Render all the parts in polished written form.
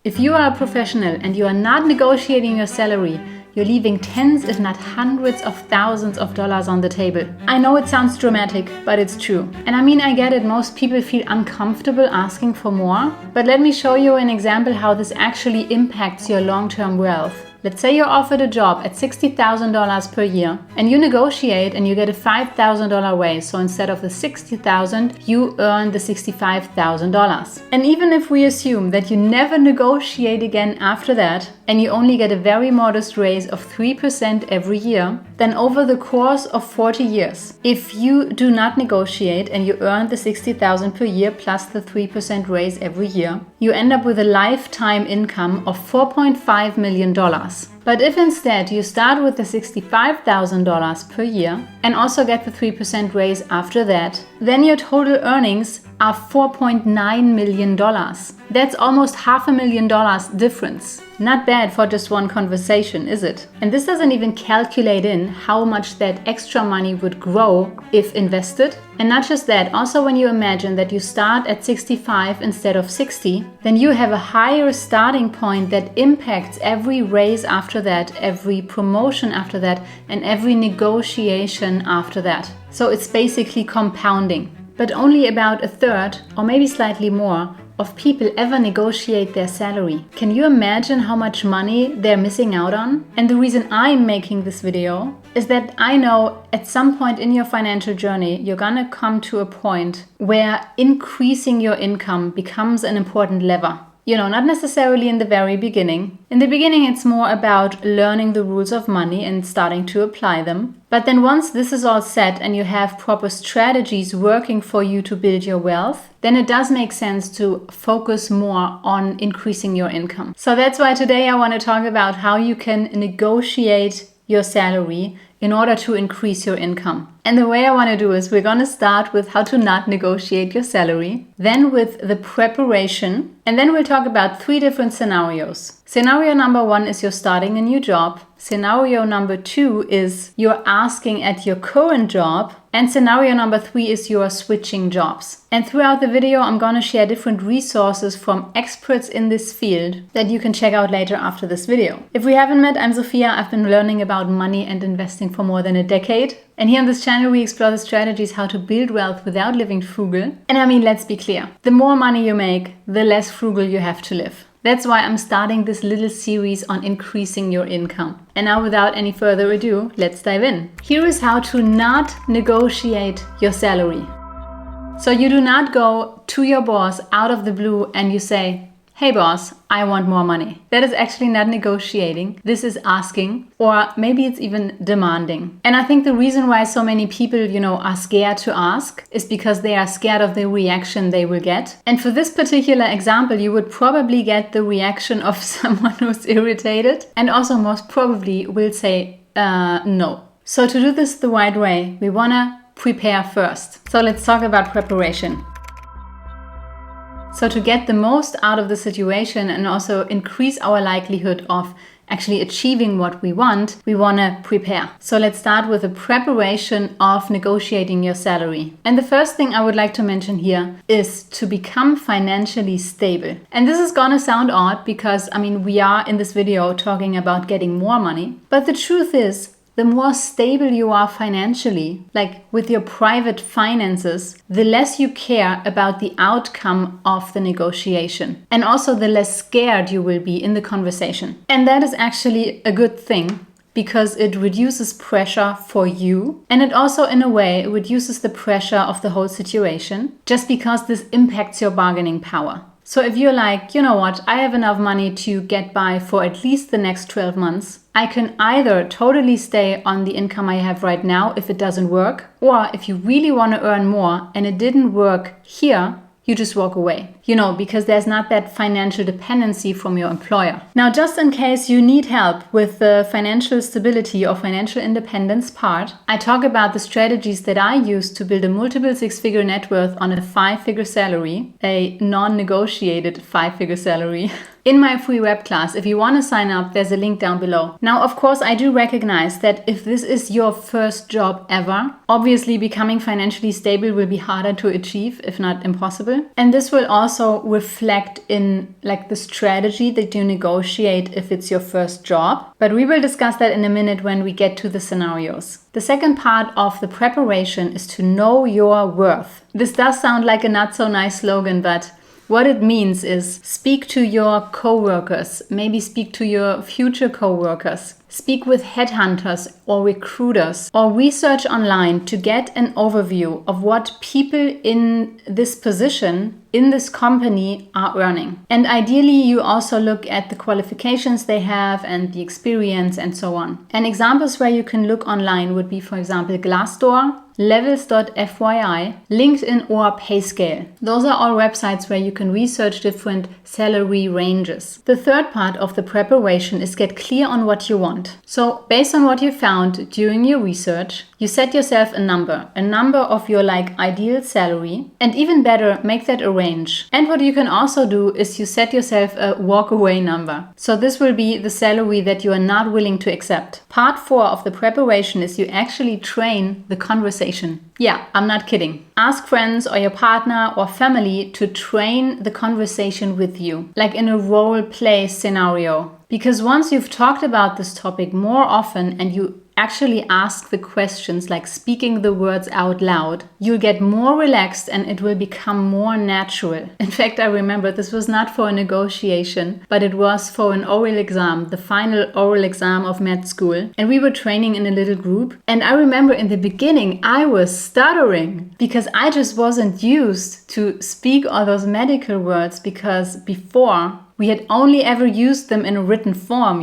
If you are a professional and you are not negotiating your salary, you're leaving tens if not hundreds of thousands of dollars on the table. I know it sounds dramatic, but it's true. And I mean, I get it, most people feel uncomfortable asking for more, but let me show you an example how this actually impacts your long-term wealth. Let's say you're offered a job at $60,000 per year and you negotiate and you get a $5,000 raise. So instead of the $60,000, you earn the $65,000. And even if we assume that you never negotiate again after that and you only get a very modest raise of 3% every year, then over the course of 40 years, if you do not negotiate and you earn the $60,000 per year plus the 3% raise every year, you end up with a lifetime income of $4.5 million. But if instead you start with the $65,000 per year and also get the 3% raise after that, then your total earnings are $4.9 million. That's almost $500,000 difference. Not bad for just one conversation, is it? And this doesn't even calculate in how much that extra money would grow if invested. And not just that, also when you imagine that you start at 65 instead of 60, then you have a higher starting point that impacts every raise after that, every promotion after that, and every negotiation after that. So it's basically compounding. But only about a third, or maybe slightly more, of people ever negotiate their salary. Can you imagine how much money they're missing out on? And the reason I'm making this video is that I know at some point in your financial journey, you're gonna come to a point where increasing your income becomes an important lever. You know, not necessarily in the very beginning. In the beginning, it's more about learning the rules of money and starting to apply them. But then once this is all set and you have proper strategies working for you to build your wealth, then it does make sense to focus more on increasing your income. So that's why today I want to talk about how you can negotiate your salary in order to increase your income. And the way I want to do is we're going to start with how to not negotiate your salary, then with the preparation, and then we'll talk about 3 different scenarios. Scenario number 1 is you're starting a new job. Scenario number 2 is you're asking at your current job. And scenario number 3 is you are switching jobs. And throughout the video, I'm going to share different resources from experts in this field that you can check out later after this video. If we haven't met, I'm Sophia. I've been learning about money and investing for more than a decade. And here on this channel, we explore the strategies how to build wealth without living frugal. And I mean, let's be clear. The more money you make, the less frugal you have to live. That's why I'm starting this little series on increasing your income. And now without any further ado, let's dive in. Here is how to not negotiate your salary. So you do not go to your boss out of the blue and you say, "Hey boss, I want more money." That is actually not negotiating. This is asking, or maybe it's even demanding. And I think the reason why so many people, are scared to ask is because they are scared of the reaction they will get. And for this particular example, you would probably get the reaction of someone who's irritated and also most probably will say no. So to do this the right way, we want to prepare first. So let's talk about preparation. So to get the most out of the situation and also increase our likelihood of actually achieving what we want to prepare. So let's start with the preparation of negotiating your salary. And the first thing I would like to mention here is to become financially stable. And this is gonna sound odd because, we are in this video talking about getting more money. But the truth is, the more stable you are financially, like with your private finances, the less you care about the outcome of the negotiation. And also the less scared you will be in the conversation. And that is actually a good thing because it reduces pressure for you. And it also, in a way, reduces the pressure of the whole situation just because this impacts your bargaining power. So if you're like, you know what, I have enough money to get by for at least the next 12 months, I can either totally stay on the income I have right now if it doesn't work, or if you really want to earn more and it didn't work here, you just walk away, because there's not that financial dependency from your employer. Now, just in case you need help with the financial stability or financial independence part, I talk about the strategies that I use to build a multiple 6-figure net worth on a 5-figure salary, a non-negotiated 5-figure salary. In my free web class. If you want to sign up, there's a link down below. Now, of course, I do recognize that if this is your first job ever, obviously becoming financially stable will be harder to achieve, if not impossible. And this will also also reflect in like the strategy that you negotiate if it's your first job. But we will discuss that in a minute when we get to the scenarios. The second part of the preparation is to know your worth. This does sound like a not so nice slogan, but what it means is speak to your coworkers, maybe speak to your future coworkers, speak with headhunters or recruiters, or research online to get an overview of what people in this position, in this company are earning. And ideally, you also look at the qualifications they have and the experience and so on. And examples where you can look online would be, for example, Glassdoor, Levels.fyi, LinkedIn, or PayScale. Those are all websites where you can research different salary ranges. The third part of the preparation is get clear on what you want. So based on what you found during your research, you set yourself a number of your ideal salary, and even better, make that a range. And what you can also do is you set yourself a walk away number. So this will be the salary that you are not willing to accept. Part 4 of the preparation is you actually train the conversation. Yeah, I'm not kidding. Ask friends or your partner or family to train the conversation with you, like in a role play scenario. Because once you've talked about this topic more often and you actually ask the questions, like speaking the words out loud, you'll get more relaxed and it will become more natural. In fact, I remember this was not for a negotiation, but it was for an oral exam, the final oral exam of med school. And we were training in a little group. And I remember in the beginning, I was stuttering because I just wasn't used to speak all those medical words, because before we had only ever used them in a written form,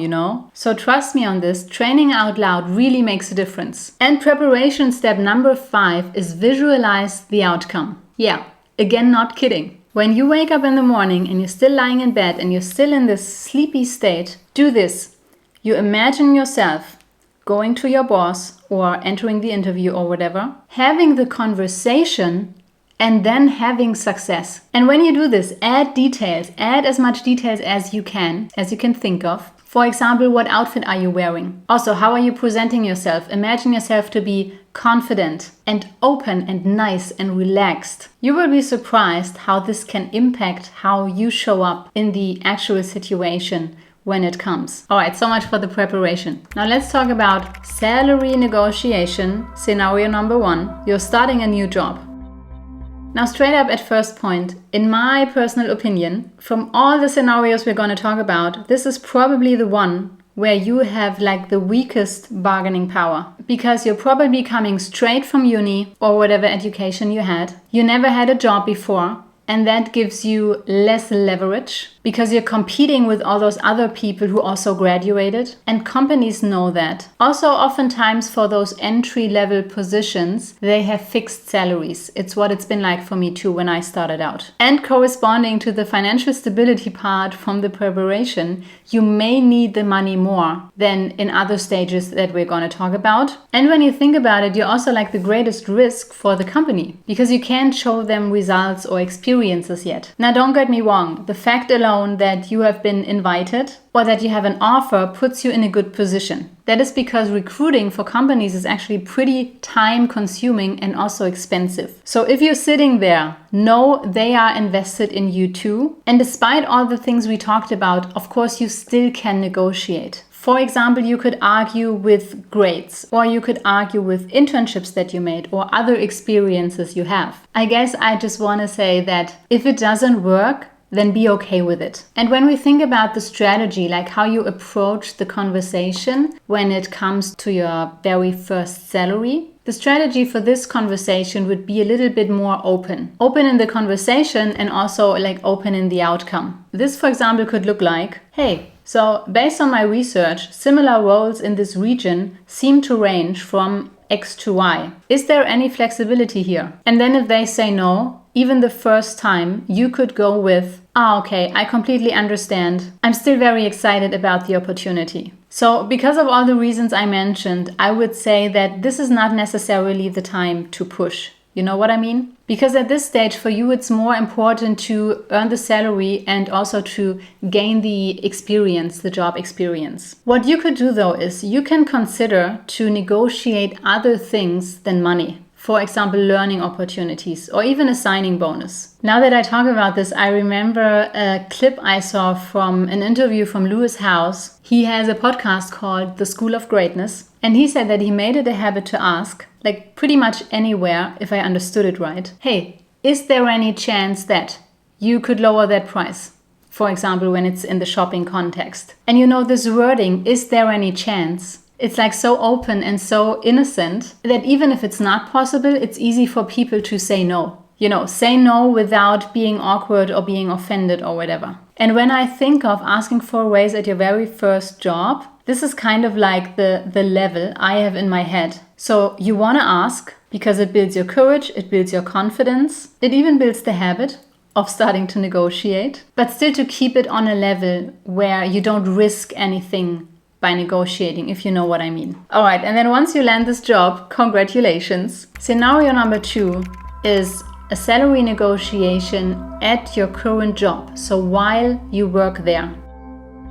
So trust me on this, training out loud really makes a difference. And preparation step number 5 is visualize the outcome. Yeah, again, not kidding. When you wake up in the morning and you're still lying in bed and you're still in this sleepy state, do this. You imagine yourself going to your boss or entering the interview or whatever, having the conversation, and then having success. And when you do this, add details, add as much details as you can think of. For example, what outfit are you wearing? Also, how are you presenting yourself? Imagine yourself to be confident and open and nice and relaxed. You will be surprised how this can impact how you show up in the actual situation when it comes. All right, so much for the preparation. Now let's talk about salary negotiation. Scenario number 1, you're starting a new job. Now, straight up at first point, in my personal opinion, from all the scenarios we're going to talk about, this is probably the one where you have the weakest bargaining power, because you're probably coming straight from uni or whatever education you had. You never had a job before, and that gives you less leverage because you're competing with all those other people who also graduated, and companies know that. Also, oftentimes for those entry-level positions, they have fixed salaries. It's what it's been like for me too when I started out. And corresponding to the financial stability part from the preparation, you may need the money more than in other stages that we're going to talk about. And when you think about it, you're also the greatest risk for the company because you can't show them results or experiences yet. Now, don't get me wrong. The fact alone that you have been invited or that you have an offer puts you in a good position. That is because recruiting for companies is actually pretty time consuming and also expensive. So if you're sitting there, know they are invested in you too. And despite all the things we talked about, of course, you still can negotiate. For example, you could argue with grades, or you could argue with internships that you made or other experiences you have. I guess I just want to say that if it doesn't work, then be okay with it. And when we think about the strategy, how you approach the conversation when it comes to your very first salary, the strategy for this conversation would be a little bit more open. Open in the conversation and also open in the outcome. This, for example, could look like, hey, so based on my research, similar roles in this region seem to range from X to Y. Is there any flexibility here? And then if they say no, even the first time, you could go with, okay, I completely understand. I'm still very excited about the opportunity. So because of all the reasons I mentioned, I would say that this is not necessarily the time to push. You know what I mean? Because at this stage for you, it's more important to earn the salary and also to gain the experience, the job experience. What you could do though is you can consider to negotiate other things than money. for example, learning opportunities or even a signing bonus. Now that I talk about this, I remember a clip I saw from an interview from Lewis Howes. He has a podcast called The School of Greatness. And he said that he made it a habit to ask, like pretty much anywhere, if I understood it right, hey, is there any chance that you could lower that price? For example, when it's in the shopping context. And you know, this wording, is there any chance? It's like so open and so innocent that even if it's not possible, it's easy for people to say no. You know, say no without being awkward or being offended or whatever. And when I think of asking for a raise at your very first job, this is kind of like the level I have in my head. So you want to ask because it builds your courage, it builds your confidence, it even builds the habit of starting to negotiate, but still to keep it on a level where you don't risk anything by negotiating, if you know what I mean. All right, and then once you land this job, congratulations. Scenario number 2 is a salary negotiation at your current job, so while you work there.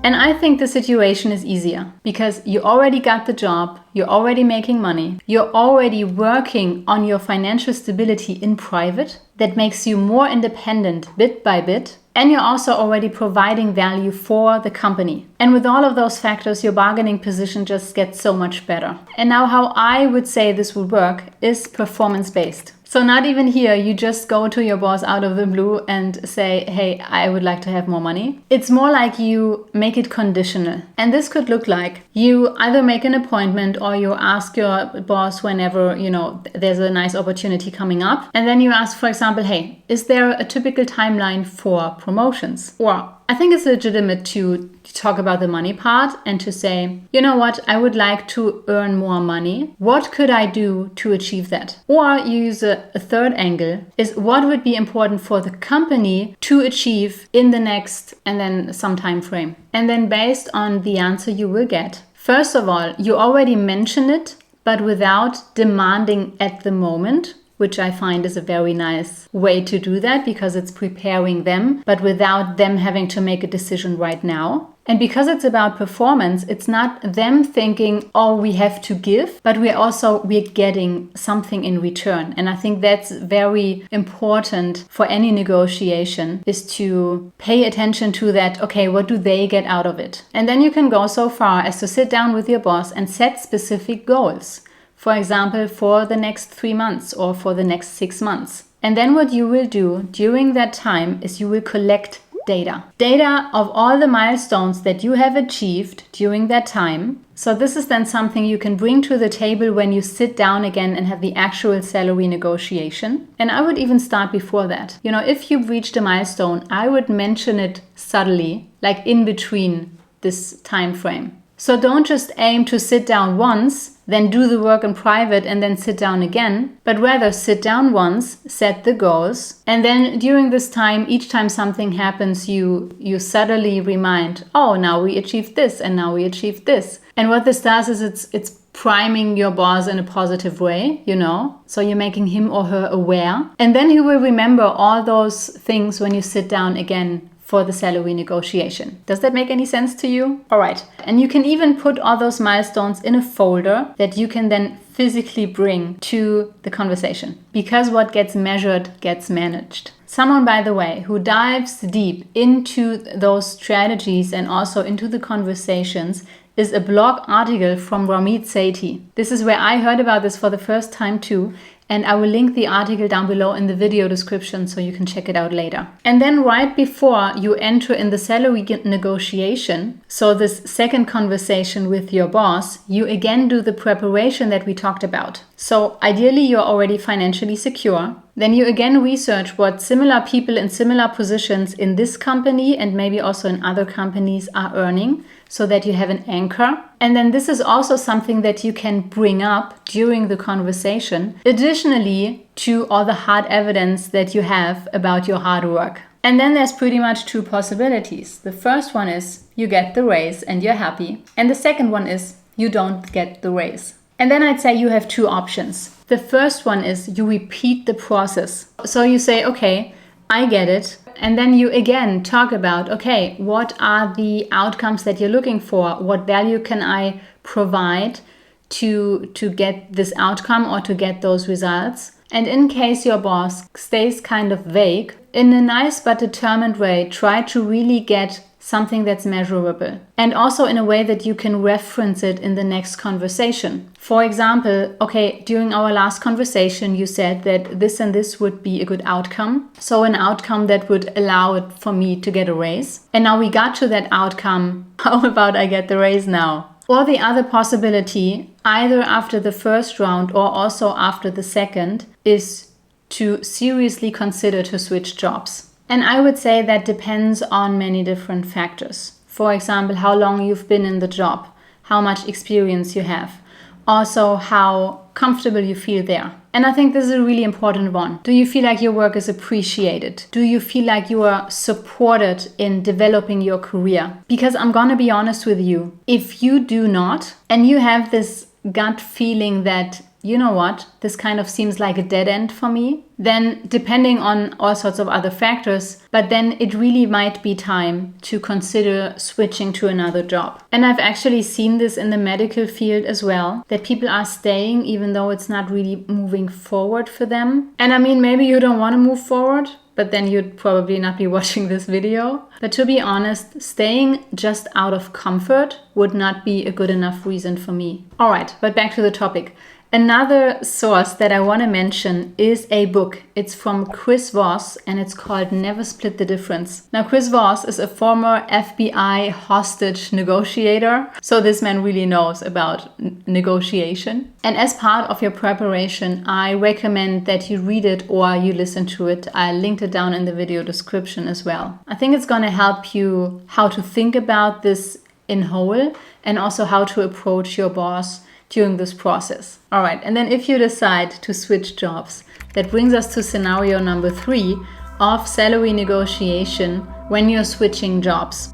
And I think the situation is easier because you already got the job, you're already making money, you're already working on your financial stability in private. That makes you more independent bit by bit. And you're also already providing value for the company. And with all of those factors, your bargaining position just gets so much better. And now how I would say this would work is performance-based. So not even here, you just go to your boss out of the blue and say, hey, I would like to have more money. It's more like you make it conditional. And this could look like you either make an appointment or you ask your boss whenever, you know, there's a nice opportunity coming up. And then you ask, for example, hey, is there a typical timeline for promotions? Or I think it's legitimate to talk about the money part and to say, you know what, I would like to earn more money. What could I do to achieve that? Or you use a third angle is what would be important for the company to achieve in the next and then some time frame. And then based on the answer you will get, first of all, you already mention it, but without demanding at the moment, which I find is a very nice way to do that because it's preparing them, but without them having to make a decision right now. And because it's about performance, it's not them thinking, oh, we have to give, but we're getting something in return. And I think that's very important for any negotiation, is to pay attention to that. Okay, what do they get out of it? And then you can go so far as to sit down with your boss and set specific goals. For example, for the next 3 months or for the next 6 months. And then what you will do during that time is you will collect data. Data of all the milestones that you have achieved during that time. So this is then something you can bring to the table when you sit down again and have the actual salary negotiation. And I would even start before that. You know, if you've reached a milestone, I would mention it subtly, like in between this time frame. So don't just aim to sit down once, then do the work in private and then sit down again, but rather sit down once, set the goals, and then during this time, each time something happens, you subtly remind, oh, now we achieved this and now we achieved this. And what this does is it's priming your boss in a positive way, you know, so you're making him or her aware. And then he will remember all those things when you sit down again for the salary negotiation. Does that make any sense to you? All right. And you can even put all those milestones in a folder that you can then physically bring to the conversation, because what gets measured gets managed. Someone, by the way, who dives deep into those strategies and also into the conversations is a blog article from Ramit Sethi. This is where I heard about this for the first time too. And I will link the article down below in the video description so you can check it out later. And then right before you enter in the salary negotiation, so this second conversation with your boss, you again do the preparation that we talked about. So ideally you're already financially secure. Then you again research what similar people in similar positions in this company and maybe also in other companies are earning, so that you have an anchor. And then this is also something that you can bring up during the conversation, additionally to all the hard evidence that you have about your hard work. And then there's pretty much 2 possibilities. The first one is you get the raise and you're happy. And the second one is you don't get the raise. And then I'd say you have 2 options. The first one is you repeat the process. So you say, okay, I get it. And then you again talk about, okay, what are the outcomes that you're looking for? What value can I provide to get this outcome or to get those results. And in case your boss stays kind of vague, in a nice but determined way, try to really get something that's measurable. And also in a way that you can reference it in the next conversation. For example, okay, during our last conversation, you said that this and this would be a good outcome. So an outcome that would allow it for me to get a raise. And now we got to that outcome. How about I get the raise now? Or the other possibility, either after the first round or also after the second, is to seriously consider to switch jobs. And I would say that depends on many different factors. For example, how long you've been in the job, how much experience you have, also how comfortable you feel there. And I think this is a really important one. Do you feel like your work is appreciated? Do you feel like you are supported in developing your career? Because I'm gonna be honest with you, if you do not, and you have this gut feeling that, you know what, this kind of seems like a dead end for me, then depending on all sorts of other factors, but then it really might be time to consider switching to another job. And I've actually seen this in the medical field as well, that people are staying even though it's not really moving forward for them. And I mean, maybe you don't want to move forward, but then you'd probably not be watching this video. But to be honest, staying just out of comfort would not be a good enough reason for me. All right, but back to the topic. Another source that I want to mention is a book. It's from Chris Voss and it's called Never Split the Difference. Now, Chris Voss is a former FBI hostage negotiator. So this man really knows about negotiation. And as part of your preparation, I recommend that you read it or you listen to it. I linked it down in the video description as well. I think it's going to help you how to think about this in whole and also how to approach your boss during this process. All right, and then if you decide to switch jobs, that brings us to scenario number 3 of salary negotiation when you're switching jobs.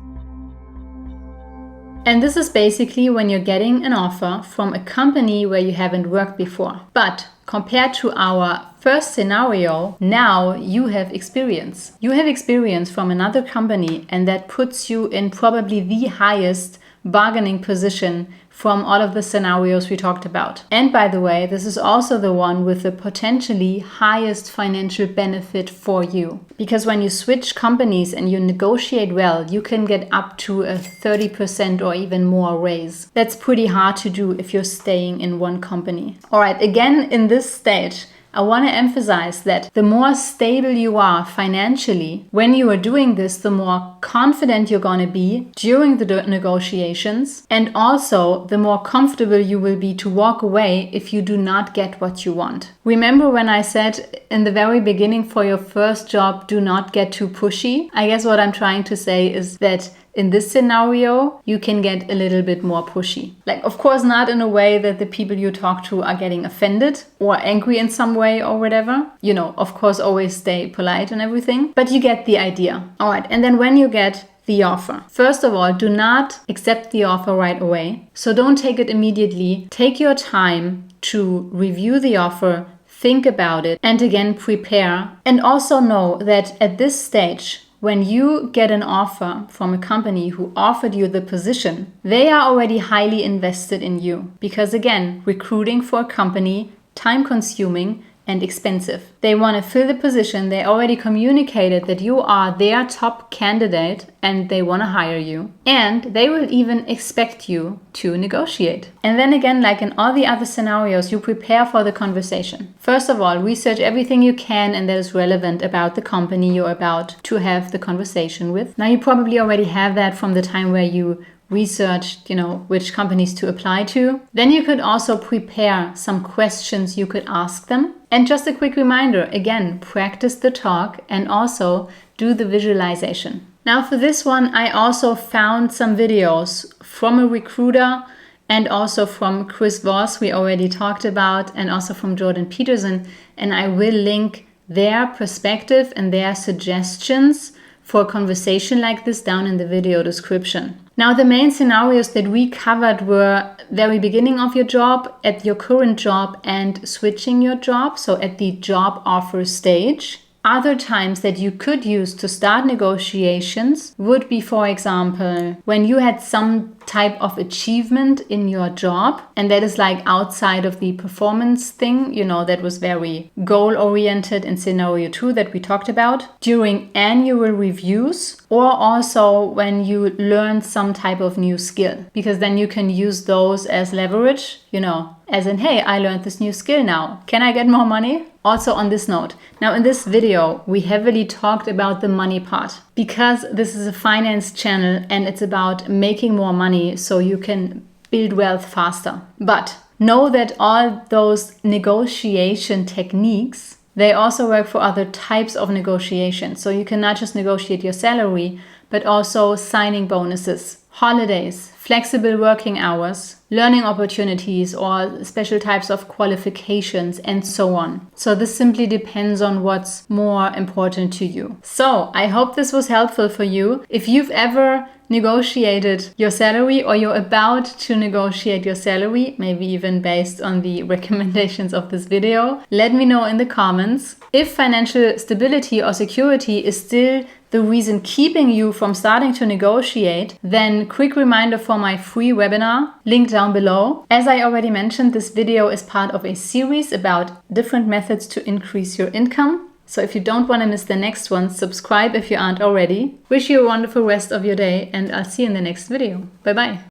And this is basically when you're getting an offer from a company where you haven't worked before. But compared to our first scenario, now you have experience. You have experience from another company, and that puts you in probably the highest bargaining position from all of the scenarios we talked about. And by the way, this is also the one with the potentially highest financial benefit for you. Because when you switch companies and you negotiate well, you can get up to a 30% or even more raise. That's pretty hard to do if you're staying in one company. All right, again, in this stage, I want to emphasize that the more stable you are financially, when you are doing this, the more confident you're going to be during the negotiations, and also the more comfortable you will be to walk away if you do not get what you want. Remember when I said in the very beginning, for your first job, do not get too pushy? I guess what I'm trying to say is that in this scenario, you can get a little bit more pushy. Like, of course, not in a way that the people you talk to are getting offended or angry in some way or whatever. You know, of course, always stay polite and everything, but you get the idea. All right. And then when you get the offer, first of all, do not accept the offer right away. So don't take it immediately. Take your time to review the offer, think about it, and again, prepare. And also know that at this stage, when you get an offer from a company who offered you the position, they are already highly invested in you. Because again, recruiting for a company, time-consuming and expensive. They want to fill the position. They already communicated that you are their top candidate and they want to hire you. And they will even expect you to negotiate. And then again, like in all the other scenarios, you prepare for the conversation. First of all, research everything you can and that is relevant about the company you're about to have the conversation with. Now, you probably already have that from the time where you researched, which companies to apply to. Then you could also prepare some questions you could ask them. And just a quick reminder, again, practice the talk and also do the visualization. Now for this one, I also found some videos from a recruiter and also from Chris Voss, we already talked about, and also from Jordan Peterson. And I will link their perspective and their suggestions for a conversation like this down in the video description. Now, the main scenarios that we covered were very beginning of your job, at your current job, and switching your job, so at the job offer stage. Other times that you could use to start negotiations would be, for example, when you had some type of achievement in your job. And that is like outside of the performance thing, that was very goal oriented in scenario 2 that we talked about, during annual reviews, or also when you learn some type of new skill, because then you can use those as leverage, as in, hey, I learned this new skill now. Can I get more money? Also on this note, now in this video, we heavily talked about the money part because this is a finance channel and it's about making more money so you can build wealth faster. But know that all those negotiation techniques, they also work for other types of negotiation. So you can not just negotiate your salary, but also signing bonuses, holidays, flexible working hours, learning opportunities, or special types of qualifications, and so on. So this simply depends on what's more important to you. So I hope this was helpful for you. If you've ever negotiated your salary or you're about to negotiate your salary, maybe even based on the recommendations of this video, let me know in the comments. If financial stability or security is still the reason keeping you from starting to negotiate, then quick reminder for my free webinar, link down below. As I already mentioned, this video is part of a series about different methods to increase your income. So if you don't want to miss the next one, subscribe if you aren't already. Wish you a wonderful rest of your day, and I'll see you in the next video. Bye bye.